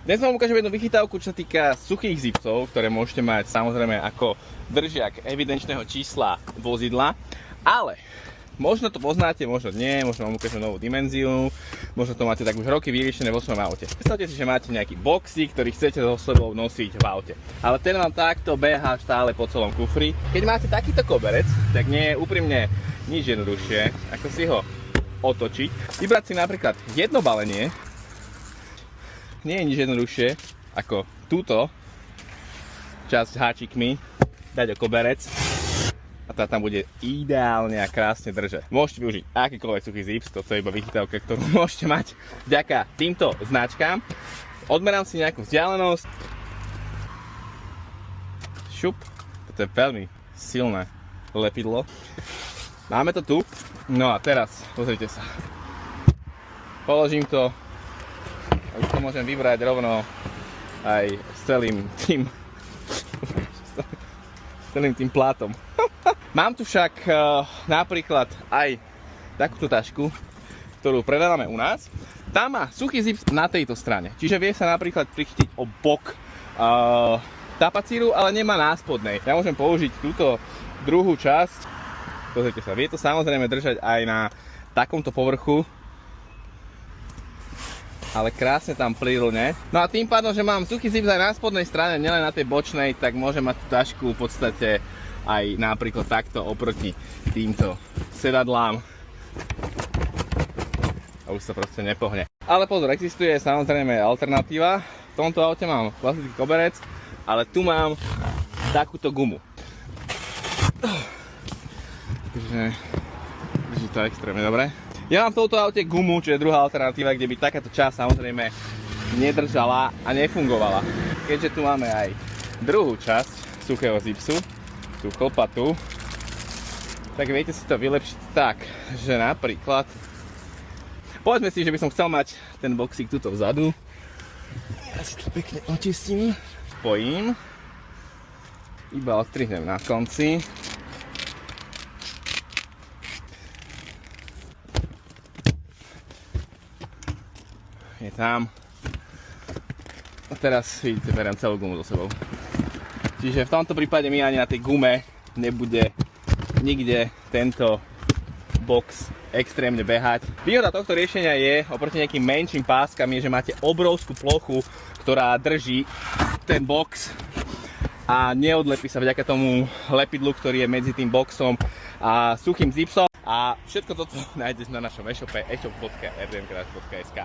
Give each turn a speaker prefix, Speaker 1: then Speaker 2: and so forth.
Speaker 1: Dnes vám ukážem jednu vychytávku, čo sa týka suchých zipsov, ktoré môžete mať samozrejme ako držiak evidenčného čísla vozidla, ale možno to poznáte, možno nie, možno vám ukážem novú dimenziu, možno to máte tak už roky vyriešené vo svojom aute. Predstavte si, že máte nejaký boxík, ktorý chcete so sebou nosiť v aute, ale ten vám takto behá stále po celom kufri. Keď máte takýto koberec, tak nie je úprimne nič jednoduchšie, ako si ho otočiť. Vybrať si napríklad jedno balenie, nie je nič jednoduchšie, ako túto časť háčikmi dať o koberec. A tá tam bude ideálne a krásne držať. Môžete využiť akýkoľvek suchý zips, toto je iba vychytávka, ktorú môžete mať vďaka týmto značkám. Odmerám si nejakú vzdialenosť. Šup, toto je veľmi silné lepidlo. Máme to tu. No a teraz, pozrite sa. Položím to a už to môžem vybrať rovno aj s celým tým plátom. Mám tu však napríklad aj takúto tašku, ktorú predávame u nás. Tá má suchý zips na tejto strane, čiže vie sa napríklad prichytiť o bok tapacíru, ale nemá na spodnej. Ja môžem použiť túto druhú časť. Pozrite sa, vie to samozrejme držať aj na takomto povrchu, ale krásne tam plynulne. No a tým pádom, že mám suchý zips aj na spodnej strane, nielen na tej bočnej, tak môžem mať tú tašku v podstate aj napríklad takto oproti týmto sedadlám. A už sa proste nepohne. Ale pozor, existuje samozrejme alternatíva. V tomto aute mám klasický koberec, ale tu mám takúto gumu. Takže drží to extrémne dobre. Ja mám v tomto aute gumu, čo je druhá alternatíva, kde by takáto časť samozrejme nedržala a nefungovala. Keďže tu máme aj druhú časť suchého zipsu, tú chlpatu, tak viete si to vylepšiť tak, že napríklad povedzme si, že by som chcel mať ten boxík tuto vzadu. Ja si to pekne očistím, spojím, iba odtrihnem na konci. Je tam. A teraz vidíte, beriem celú gumu so sebou. Čiže v tomto prípade mi ani na tej gume nebude nikde tento box extrémne behať. Výhoda tohto riešenia je oproti nejakým menším páskam je, že máte obrovskú plochu, ktorá drží ten box a neodlepí sa vďaka tomu lepidlu, ktorý je medzi tým boxom a suchým zipsom. A všetko toto nájdeš na našom e-shope e-shop.rdmgarage.sk.